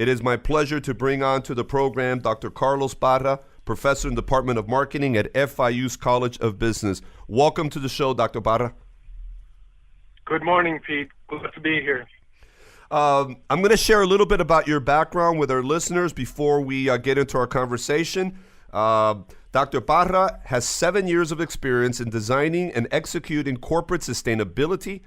It is my pleasure to bring on to the program Dr. Carlos Parra, professor in the Department of Marketing at FIU's College of Business. Welcome to the show, Dr. Parra. Good morning, Pete. Good to be here. I'm going to share a little bit about your background with our listeners before we get into our conversation. Dr. Parra has 7 years of experience in designing and executing corporate sustainability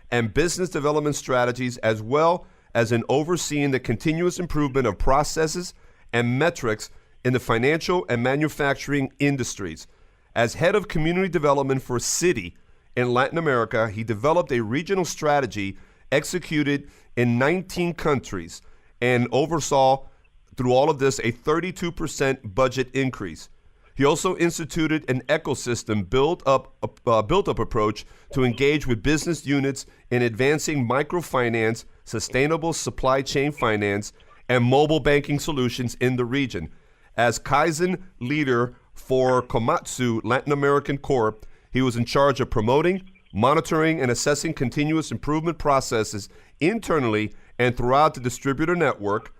and business development strategies, as well as in overseeing the continuous improvement of processes and metrics in the financial and manufacturing industries. As head of community development for Citi in Latin America, he developed a regional strategy executed in 19 countries and oversaw through all of this a 32% budget increase. He also instituted an ecosystem built-up approach to engage with business units in advancing microfinance, sustainable supply chain finance, and mobile banking solutions in the region. As Kaizen leader for Komatsu Latin American Corp, he was in charge of promoting, monitoring, and assessing continuous improvement processes internally and throughout the distributor network.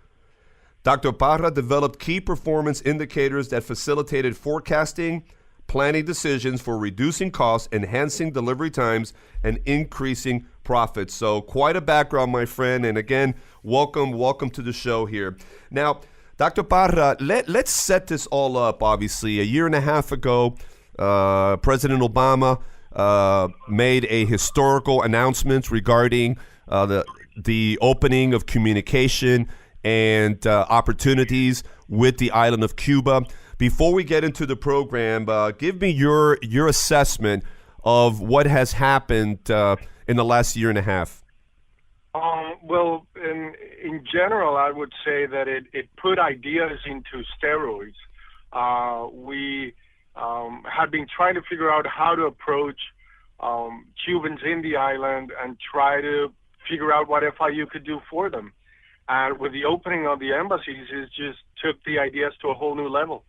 Dr. Parra developed key performance indicators that facilitated forecasting, planning decisions for reducing costs, enhancing delivery times, and increasing profits. So quite a background, my friend. And again, welcome to the show here. Now, Dr. Parra, let's set this all up. Obviously, a year and a half ago, President Obama made a historical announcement regarding the opening of communication and opportunities with the island of Cuba. Before we get into the program, give me your assessment of what has happened in the last year and a half. Well, in general, I would say that it put ideas into steroids. We had been trying to figure out how to approach Cubans in the island and try to figure out what FIU could do for them. And with the opening of the embassies, it just took the ideas to a whole new level.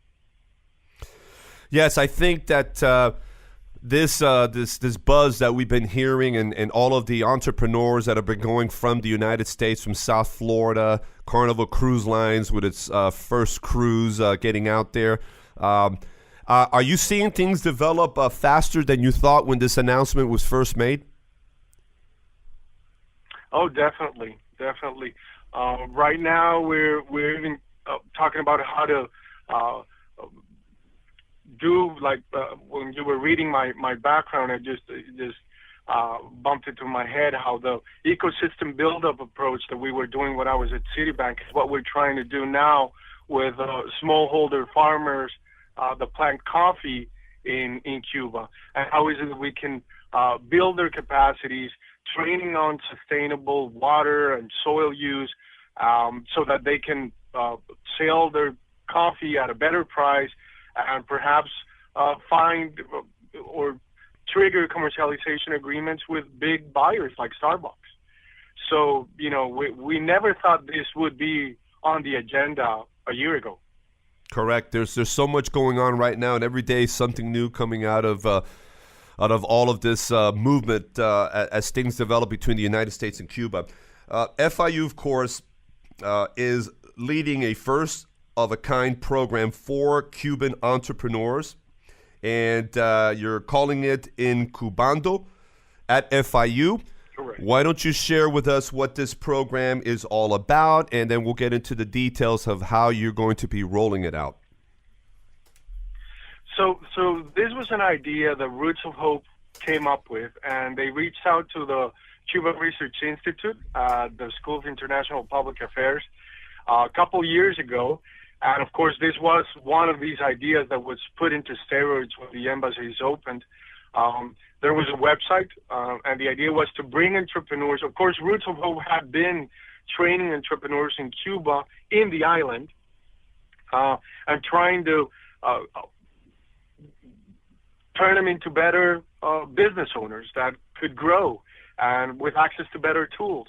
Yes, I think that this buzz that we've been hearing and all of the entrepreneurs that have been going from the United States, from South Florida, Carnival Cruise Lines with its first cruise getting out there. Are you seeing things develop faster than you thought when this announcement was first made? Oh, definitely. Right now, we're even talking about how to do, like when you were reading my background, it just bumped into my head how the ecosystem build-up approach that we were doing when I was at Citibank is what we're trying to do now with smallholder farmers that plant coffee in Cuba. And how is it that we can build their capacities, training on sustainable water and soil use, so that they can sell their coffee at a better price and perhaps find or trigger commercialization agreements with big buyers like Starbucks. So, we never thought this would be on the agenda a year ago. Correct. There's so much going on right now, and every day something new coming out of all of this movement as things develop between the United States and Cuba. FIU, of course, is leading a first-of-a-kind program for Cuban entrepreneurs, and you're calling it Incubando at FIU. Correct. Why don't you share with us what this program is all about, and then we'll get into the details of how you're going to be rolling it out. So this was an idea that Roots of Hope came up with, and they reached out to the Cuban Research Institute, the School of International Public Affairs, a couple years ago. And of course, this was one of these ideas that was put into steroids when the embassies opened. There was a website, and the idea was to bring entrepreneurs. Of course, Roots of Hope had been training entrepreneurs in Cuba, in the island, and trying to turn them into better business owners that could grow and with access to better tools.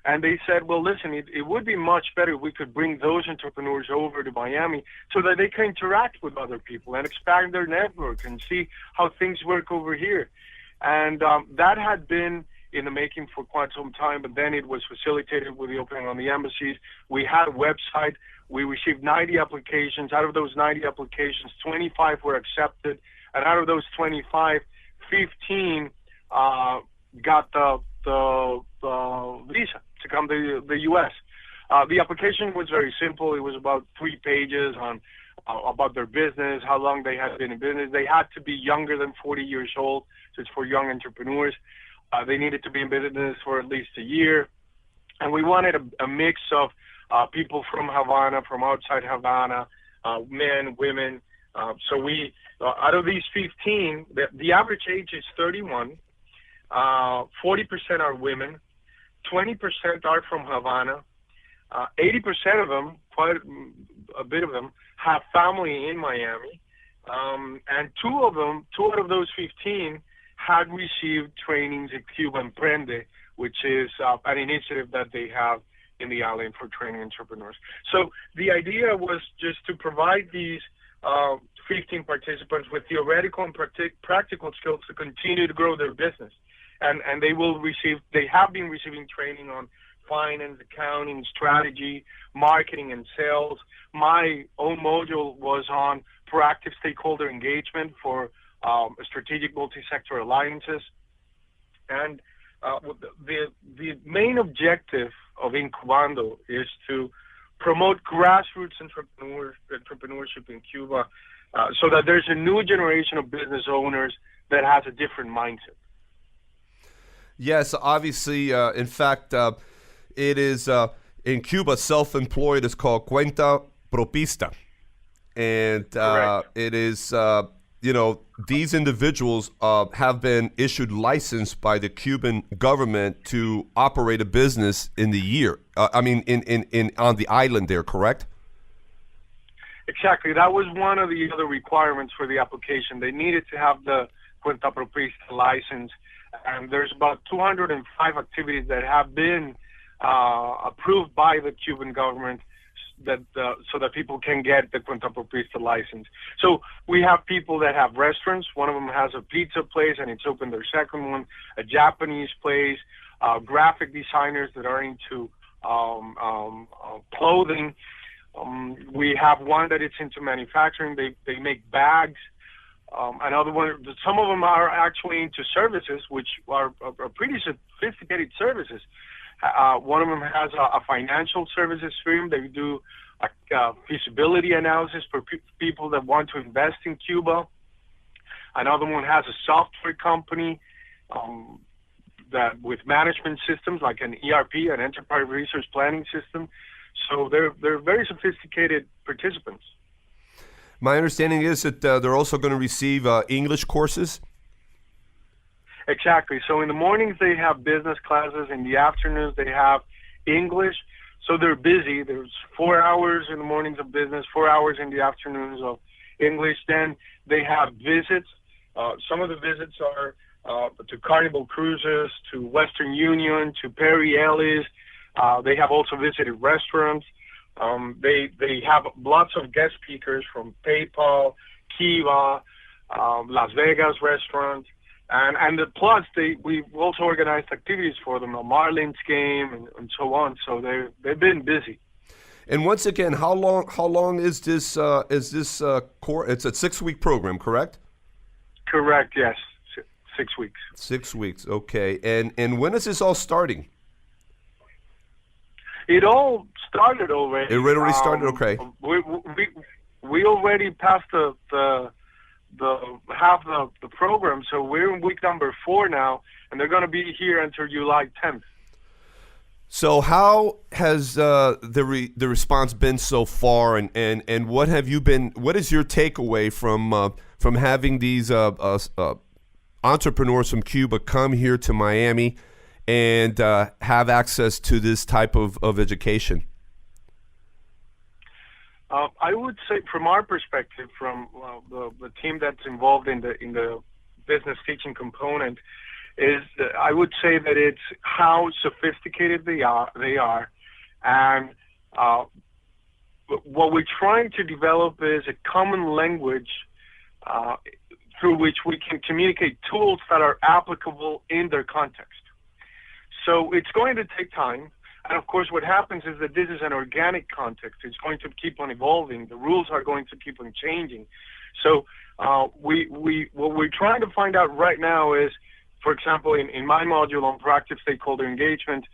And they said, well, listen, it would be much better if we could bring those entrepreneurs over to Miami so that they can interact with other people and expand their network and see how things work over here. And that had been in the making for quite some time, but then it was facilitated with the opening on the embassies. We had a website. We received 90 applications. Out of those 90 applications, 25 were accepted, and out of those 25, 15 got the visa to come to the U.S. The application was very simple. It was about 3 pages on about their business, how long they had been in business. They had to be younger than 40 years old, so it's for young entrepreneurs. They needed to be in business for at least a year. And we wanted a mix of people from Havana, from outside Havana, men, women. So we, out of these 15, the average age is 31. 40% are women. 20% are from Havana. 80% of them, quite a bit of them, have family in Miami. And two out of those 15 had received trainings at Cuba Emprende, which is an initiative that they have in the island for training entrepreneurs. So the idea was just to provide these 15 participants with theoretical and practical skills to continue to grow their business. And they have been receiving training on finance, accounting, strategy, marketing, and sales. My own module was on proactive stakeholder engagement for strategic multi-sector alliances. And the main objective of Incubando is to promote grassroots entrepreneurship in Cuba so that there's a new generation of business owners that has a different mindset. Yes, obviously, in fact, it is in Cuba, self-employed is called cuenta propista. And it is, these individuals have been issued license by the Cuban government to operate a business in the year. In on the island there, correct? Exactly. That was one of the other requirements for the application. They needed to have the cuenta propista license. And there's about 205 activities that have been approved by the Cuban government that so that people can get the cuenta propista license. So we have people that have restaurants. One of them has a pizza place, and it's opened their second one. A Japanese place, graphic designers that are into clothing. We have one that it's into manufacturing. They make bags. Another one, some of them are actually into services, which are pretty sophisticated services. One of them has a financial services firm. They do a feasibility analysis for people that want to invest in Cuba. Another one has a software company that with management systems like an ERP, an enterprise resource planning system. So they're very sophisticated participants. My understanding is that they're also going to receive English courses. Exactly. So in the mornings they have business classes. In the afternoons they have English. So they're busy. There's 4 hours in the mornings of business, 4 hours in the afternoons of English. Then they have visits. Some of the visits are to Carnival cruises, to Western Union, to Perry Ellis. They have also visited restaurants. They have lots of guest speakers from PayPal, Kiva, Las Vegas restaurants, and plus we've also organized activities for them, a Marlins game and so on. So they've been busy. And once again, how long is this course? It's a 6-week program, correct? Correct. Yes, 6 weeks. 6 weeks. Okay. And when is this all starting? It all started already. It already started. Okay. We already passed the half the program, so we're in week number 4 now, and they're going to be here until July 10th. So how has the response been so far, and what have you been? What is your takeaway from having these entrepreneurs from Cuba come here to Miami and have access to this type of education? I would say, from our perspective, from the team that's involved in the business teaching component, is I would say that it's how sophisticated they are, and what we're trying to develop is a common language through which we can communicate tools that are applicable in their context. So it's going to take time. And of course, what happens is that this is an organic context. It's going to keep on evolving. The rules are going to keep on changing. So what we're trying to find out right now is, for example, in my module on proactive stakeholder engagement,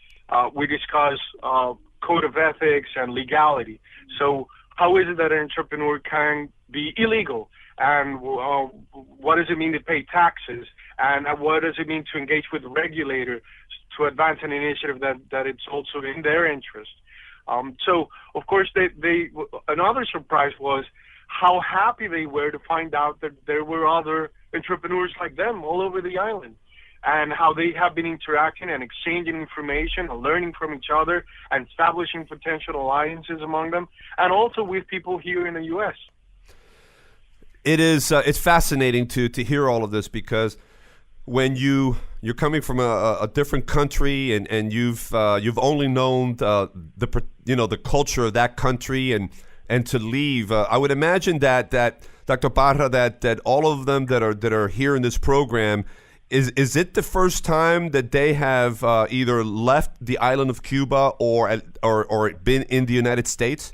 we discuss code of ethics and legality. So how is it that an entrepreneur can be illegal? And what does it mean to pay taxes? And what does it mean to engage with the regulator to advance an initiative that it's also in their interest? So, of course, another surprise was how happy they were to find out that there were other entrepreneurs like them all over the island, and how they have been interacting and exchanging information and learning from each other and establishing potential alliances among them, and also with people here in the U.S. It's fascinating to hear all of this, because when you're coming from a different country and you've only known the culture of that country and to leave, I would imagine that Dr. Parra, that all of them that are here in this program, is it the first time that they have either left the island of Cuba or been in the United States?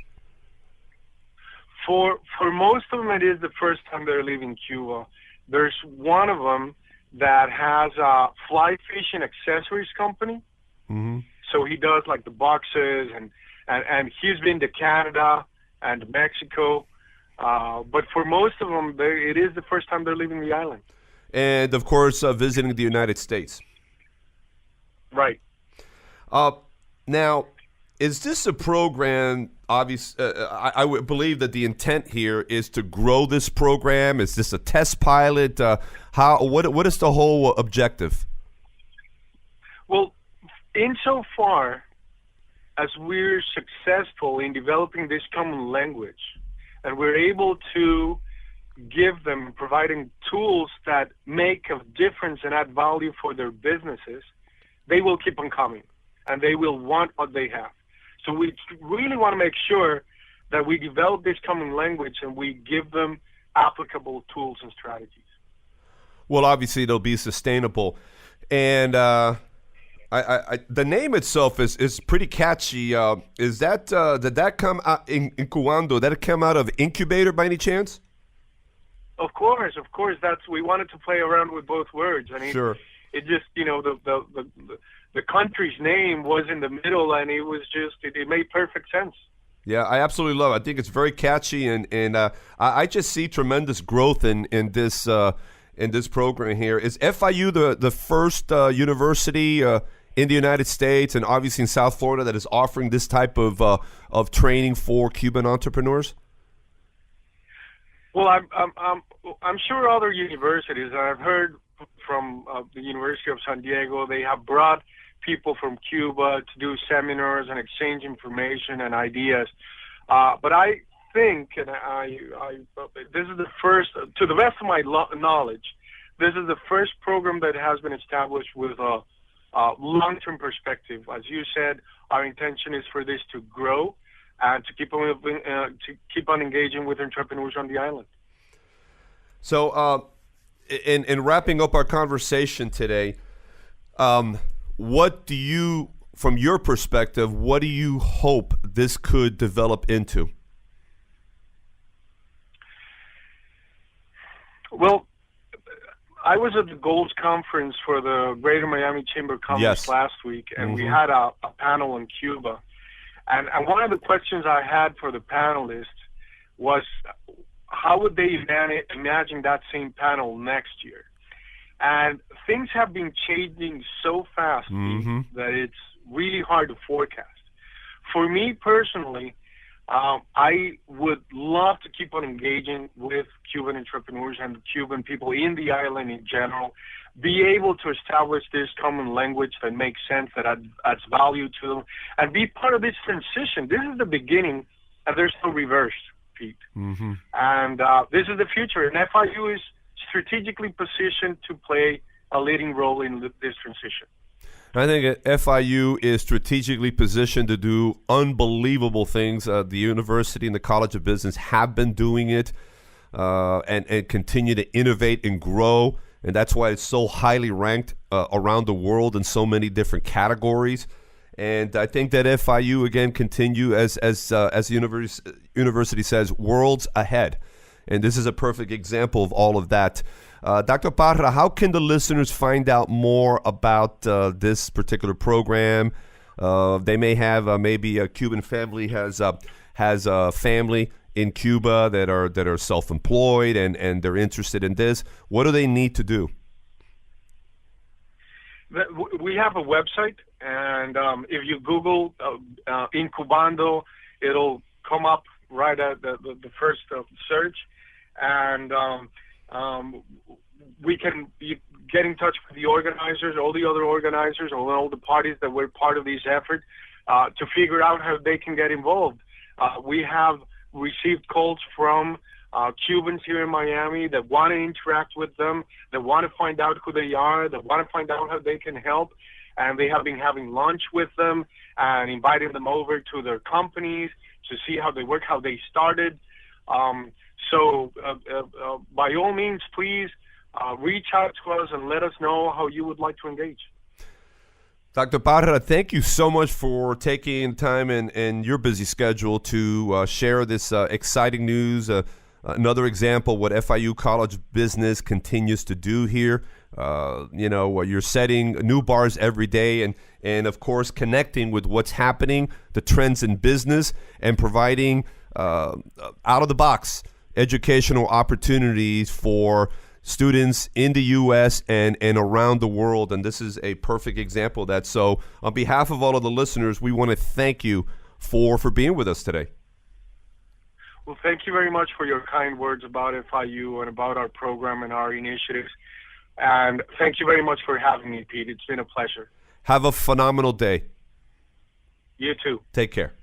For most of them, it is the first time they're leaving Cuba. There's one of them that has a fly fishing accessories company. Mm-hmm. So he does like the boxes, and he's been to Canada and Mexico. But for most of them, it is the first time they're leaving the island. And, of course, visiting the United States. Right. Now, is this a program, I would believe that the intent here is to grow this program? Is this a test pilot? What is the whole objective? Well, insofar as we're successful in developing this common language, and we're able to give them, providing tools that make a difference and add value for their businesses, they will keep on coming, and they will want what they have. So we really want to make sure that we develop this common language and we give them applicable tools and strategies. Well, obviously, they'll be sustainable. And the name itself is pretty catchy. Did that come out in Cubano? Did that come out of incubator by any chance? Of course. We wanted to play around with both words. I mean, sure. It just, the country's name was in the middle, and it was just, it made perfect sense. Yeah, I absolutely love it. I think it's very catchy, and I just see tremendous growth in this program here. Is FIU the first university in the United States, and obviously in South Florida, that is offering this type of training for Cuban entrepreneurs? Well, I'm sure other universities. I've heard from the University of San Diego, they have brought people from Cuba to do seminars and exchange information and ideas. But I think, and this is the first, to the best of my knowledge, this is the first program that has been established with a long-term perspective. As you said, our intention is for this to grow and to keep on engaging with entrepreneurs on the island. So, in wrapping up our conversation today, what do you, from your perspective, what do you hope this could develop into? Well, I was at the Goals Conference for the Greater Miami Chamber of Commerce last week, and we had a panel on Cuba. And one of the questions I had for the panelists was, how would they imagine that same panel next year? And things have been changing so fast that it's really hard to forecast. For me personally, I would love to keep on engaging with Cuban entrepreneurs and Cuban people in the island in general, be able to establish this common language that makes sense, that adds value to them, and be part of this transition. This is the beginning, and there's no reverse, Pete. And this is the future, and FIU is strategically positioned to play a leading role in this transition. I think FIU is strategically positioned to do unbelievable things. The university and the College of Business have been doing it and continue to innovate and grow. and that's why it's so highly ranked around the world in so many different categories. And I think that FIU again continue as the university says, worlds ahead, and this is a perfect example of all of that. Dr. Parra, how can the listeners find out more about this particular program? They may have maybe a Cuban family has a family in Cuba that are self-employed and they're interested in this. What do they need to do? We have a website, and if you Google Incubando, it'll come up right at the first search, and you get in touch with the organizers, all the other organizers, all the parties that were part of this effort, to figure out how they can get involved. We have received calls from Cubans here in Miami that want to interact with them, that want to find out who they are, that want to find out how they can help. And they have been having lunch with them and inviting them over to their companies to see how they work, how they started. So by all means, please reach out to us and let us know how you would like to engage. Dr. Parra, thank you so much for taking time in your busy schedule to share this exciting news. Another example what FIU College Business continues to do here. You're setting new bars every day and of course connecting with what's happening, the trends in business, and providing out of the box educational opportunities for students in the U.S. and around the world. And this is a perfect example of that. So on behalf of all of the listeners, we want to thank you for being with us today. Well, thank you very much for your kind words about FIU and about our program and our initiatives. And thank you very much for having me, Pete. It's been a pleasure. Have a phenomenal day. You too. Take care.